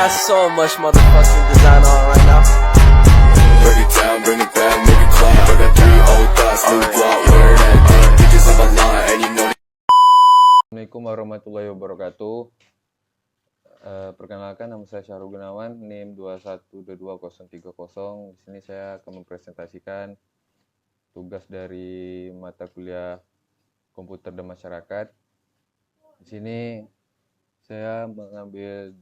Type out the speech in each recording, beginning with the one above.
got so much motherfucking design on right now. Break it down, bring it back, make it clap. I got 3 old thoughts, new block, where that dick. Bitches on my line, and you know. Assalamualaikum warahmatullahi wabarakatuh. Perkenalkan, nama saya Syahrul Gunawan, NIM 2122030. Di sini saya akan mempresentasikan tugas dari mata kuliah Komputer dan Masyarakat. Di sini saya mengambil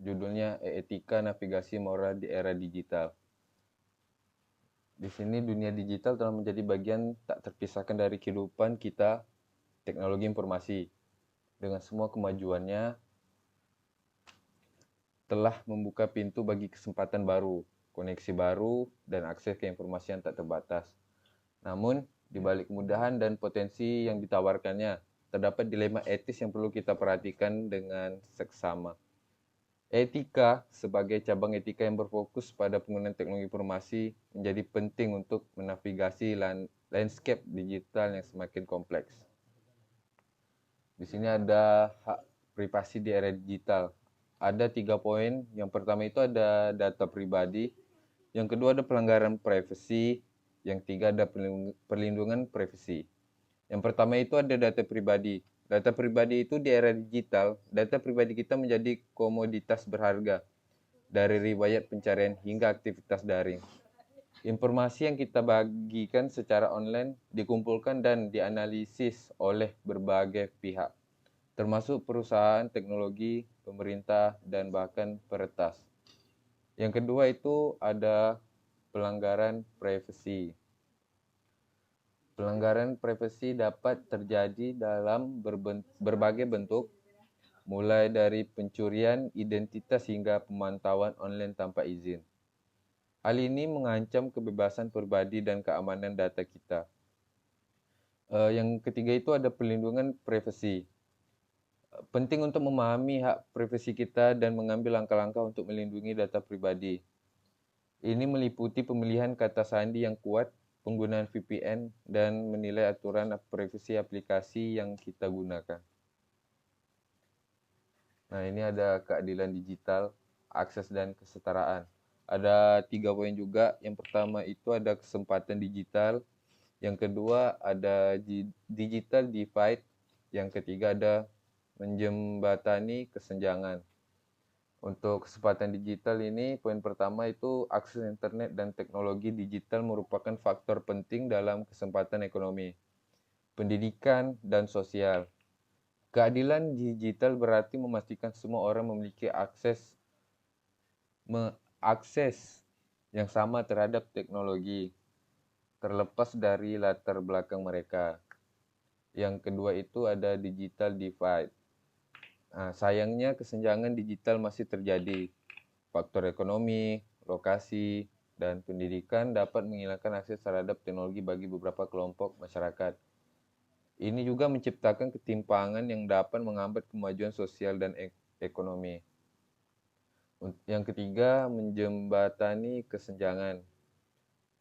judulnya Etika Navigasi Moral di Era Digital. Di sini dunia digital telah menjadi bagian tak terpisahkan dari kehidupan kita, teknologi informasi. Dengan semua kemajuannya telah membuka pintu bagi kesempatan baru, koneksi baru, dan akses ke informasi yang tak terbatas. Namun, di balik kemudahan dan potensi yang ditawarkannya, terdapat dilema etis yang perlu kita perhatikan dengan seksama. Etika sebagai cabang etika yang berfokus pada penggunaan teknologi informasi menjadi penting untuk menavigasi landscape digital yang semakin kompleks. Di sini ada hak privasi di era digital. Ada 3 poin. Yang pertama itu ada data pribadi. Yang kedua ada pelanggaran privasi. Yang ketiga ada perlindungan privasi. Yang pertama itu ada data pribadi. Data pribadi itu di era digital, data pribadi kita menjadi komoditas berharga. Dari riwayat pencarian hingga aktivitas daring. Informasi yang kita bagikan secara online dikumpulkan dan dianalisis oleh berbagai pihak, termasuk perusahaan, teknologi, pemerintah, dan bahkan peretas. Yang kedua itu ada pelanggaran privasi. Pelanggaran privasi dapat terjadi dalam berbagai bentuk, mulai dari pencurian identitas hingga pemantauan online tanpa izin. Hal ini mengancam kebebasan pribadi dan keamanan data kita. Yang ketiga itu ada perlindungan privasi. Penting untuk memahami hak privasi kita dan mengambil langkah-langkah untuk melindungi data pribadi. Ini meliputi pemilihan kata sandi yang kuat, penggunaan VPN, dan menilai aturan privasi aplikasi yang kita gunakan. Nah, ini ada keadilan digital, akses dan kesetaraan. Ada 3 poin juga. Yang pertama itu ada kesempatan digital. Yang kedua ada digital divide. Yang ketiga ada menjembatani kesenjangan. Untuk kesempatan digital ini, poin pertama itu akses internet dan teknologi digital merupakan faktor penting dalam kesempatan ekonomi, pendidikan, dan sosial. Keadilan digital berarti memastikan semua orang memiliki akses yang sama terhadap teknologi, terlepas dari latar belakang mereka. Yang kedua itu ada digital divide. Sayangnya kesenjangan digital masih terjadi. Faktor ekonomi, lokasi, dan pendidikan dapat menghilangkan akses terhadap teknologi bagi beberapa kelompok masyarakat. Ini juga menciptakan ketimpangan yang dapat menghambat kemajuan sosial dan ekonomi. Yang ketiga, menjembatani kesenjangan.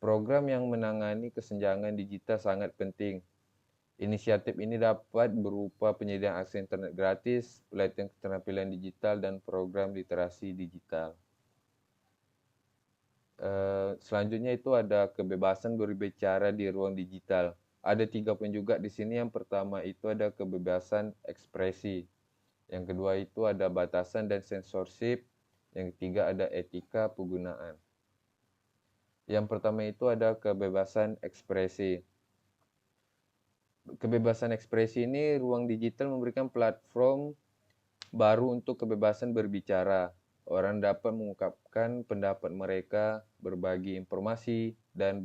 Program yang menangani kesenjangan digital sangat penting. Inisiatif ini dapat berupa penyediaan akses internet gratis, pelatihan keterampilan digital, dan program literasi digital. Selanjutnya itu ada kebebasan berbicara di ruang digital. Ada 3 poin juga di sini. Yang pertama itu ada kebebasan ekspresi. Yang kedua itu ada batasan dan sensorship. Yang ketiga ada etika penggunaan. Yang pertama itu ada kebebasan ekspresi. Kebebasan ekspresi ini, ruang digital memberikan platform baru untuk kebebasan berbicara. Orang dapat mengungkapkan pendapat mereka, berbagi informasi, dan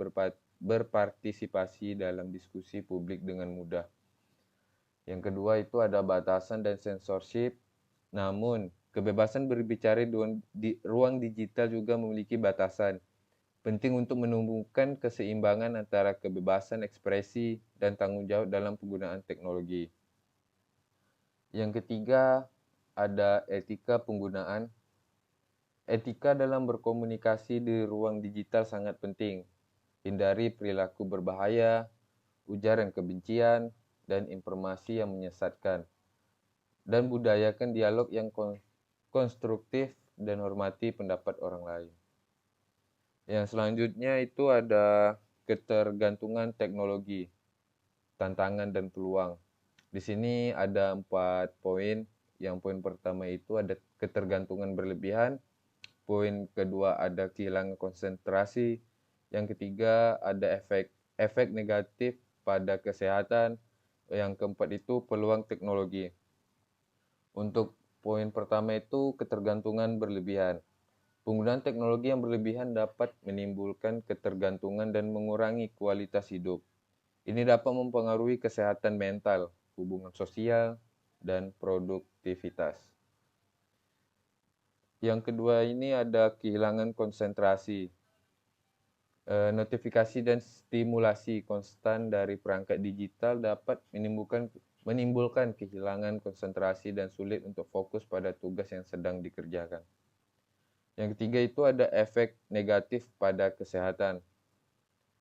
berpartisipasi dalam diskusi publik dengan mudah. Yang kedua itu ada batasan dan sensorship. Namun, kebebasan berbicara di ruang digital juga memiliki batasan. Penting untuk menumbuhkan keseimbangan antara kebebasan ekspresi dan tanggung jawab dalam penggunaan teknologi. Yang ketiga, ada etika penggunaan. Etika dalam berkomunikasi di ruang digital sangat penting. Hindari perilaku berbahaya, ujaran kebencian, dan informasi yang menyesatkan. Dan budayakan dialog yang konstruktif dan hormati pendapat orang lain. Yang selanjutnya itu ada ketergantungan teknologi, tantangan dan peluang. Di sini ada 4 poin. Yang poin pertama itu ada ketergantungan berlebihan. Poin kedua ada kehilangan konsentrasi. Yang ketiga ada efek negatif pada kesehatan. Yang keempat itu peluang teknologi. Untuk poin pertama itu ketergantungan berlebihan. Penggunaan teknologi yang berlebihan dapat menimbulkan ketergantungan dan mengurangi kualitas hidup. Ini dapat mempengaruhi kesehatan mental, hubungan sosial, dan produktivitas. Yang kedua ini ada kehilangan konsentrasi. Notifikasi dan stimulasi konstan dari perangkat digital dapat menimbulkan kehilangan konsentrasi dan sulit untuk fokus pada tugas yang sedang dikerjakan. Yang ketiga itu ada efek negatif pada kesehatan.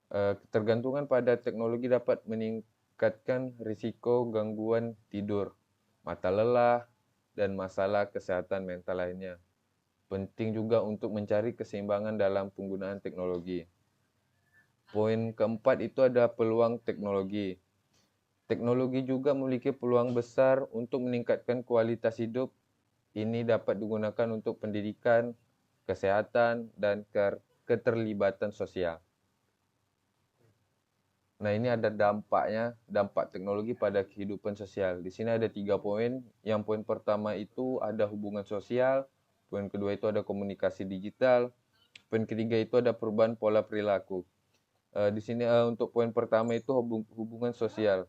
Ketergantungan pada teknologi dapat meningkatkan risiko gangguan tidur, mata lelah, dan masalah kesehatan mental lainnya. Penting juga untuk mencari keseimbangan dalam penggunaan teknologi. Poin keempat itu ada peluang teknologi. Teknologi juga memiliki peluang besar untuk meningkatkan kualitas hidup. Ini dapat digunakan untuk pendidikan, kesehatan, dan keterlibatan sosial. Nah, ini ada dampak teknologi pada kehidupan sosial. Di sini ada 3 poin. Yang poin pertama itu ada hubungan sosial, poin kedua itu ada komunikasi digital, poin ketiga itu ada perubahan pola perilaku. Di sini untuk poin pertama itu hubungan sosial.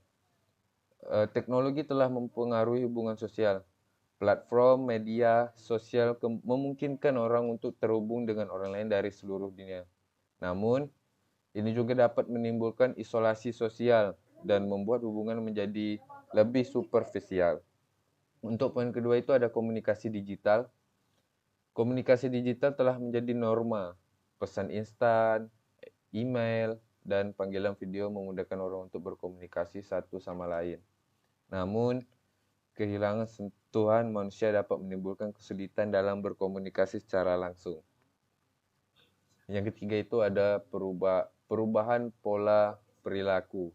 Teknologi telah mempengaruhi hubungan sosial. Platform media sosial memungkinkan orang untuk terhubung dengan orang lain dari seluruh dunia. Namun, ini juga dapat menimbulkan isolasi sosial dan membuat hubungan menjadi lebih superficial. Untuk poin kedua itu ada komunikasi digital. Komunikasi digital telah menjadi norma. Pesan instan, email, dan panggilan video memudahkan orang untuk berkomunikasi satu sama lain. Namun, kehilangan sentuhan manusia dapat menimbulkan kesulitan dalam berkomunikasi secara langsung. Yang ketiga itu ada perubahan pola perilaku.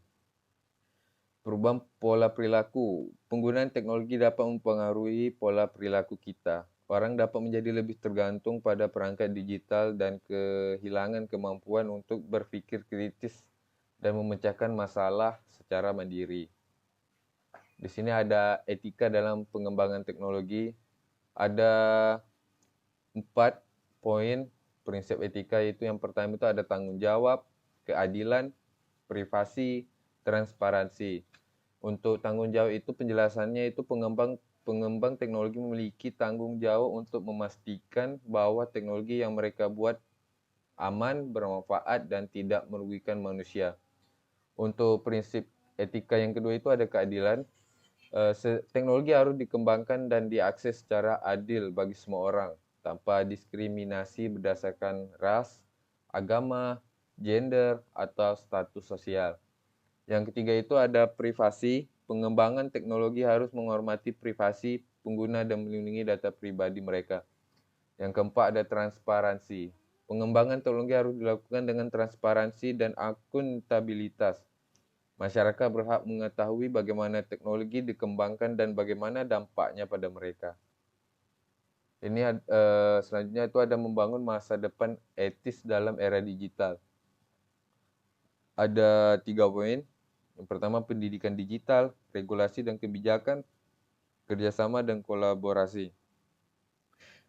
Perubahan pola perilaku. Penggunaan teknologi dapat mempengaruhi pola perilaku kita. Orang dapat menjadi lebih tergantung pada perangkat digital dan kehilangan kemampuan untuk berpikir kritis dan memecahkan masalah secara mandiri. Di sini ada etika dalam pengembangan teknologi. Ada 4 poin prinsip etika, yaitu yang pertama itu ada tanggung jawab, keadilan, privasi, transparansi. Untuk tanggung jawab itu penjelasannya itu pengembang teknologi memiliki tanggung jawab untuk memastikan bahwa teknologi yang mereka buat aman, bermanfaat, dan tidak merugikan manusia. Untuk prinsip etika yang kedua itu ada keadilan. Teknologi harus dikembangkan dan diakses secara adil bagi semua orang, tanpa diskriminasi berdasarkan ras, agama, gender, atau status sosial. Yang ketiga itu ada privasi. Pengembangan teknologi harus menghormati privasi pengguna dan melindungi data pribadi mereka. Yang keempat ada transparansi. Pengembangan teknologi harus dilakukan dengan transparansi dan akuntabilitas. Masyarakat berhak mengetahui bagaimana teknologi dikembangkan dan bagaimana dampaknya pada mereka. Ini selanjutnya itu ada membangun masa depan etis dalam era digital. Ada 3 poin. Yang pertama pendidikan digital, regulasi dan kebijakan, kerjasama dan kolaborasi.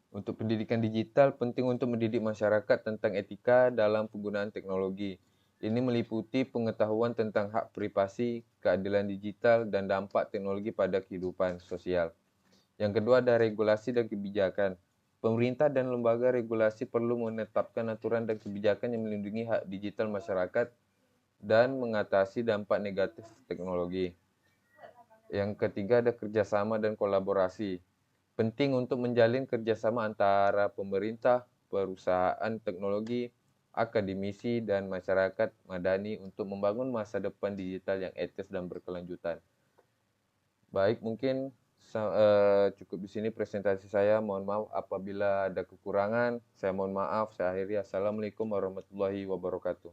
Untuk pendidikan digital penting untuk mendidik masyarakat tentang etika dalam penggunaan teknologi. Ini meliputi pengetahuan tentang hak privasi, keadilan digital, dan dampak teknologi pada kehidupan sosial. Yang kedua ada regulasi dan kebijakan. Pemerintah dan lembaga regulasi perlu menetapkan aturan dan kebijakan yang melindungi hak digital masyarakat dan mengatasi dampak negatif teknologi. Yang ketiga ada kerjasama dan kolaborasi. Penting untuk menjalin kerjasama antara pemerintah, perusahaan teknologi, akademisi, dan masyarakat madani untuk membangun masa depan digital yang etis dan berkelanjutan. Baik, mungkin Cukup di sini presentasi saya. Mohon maaf apabila ada kekurangan. Saya mohon maaf. Saya akhiri. Assalamualaikum warahmatullahi wabarakatuh.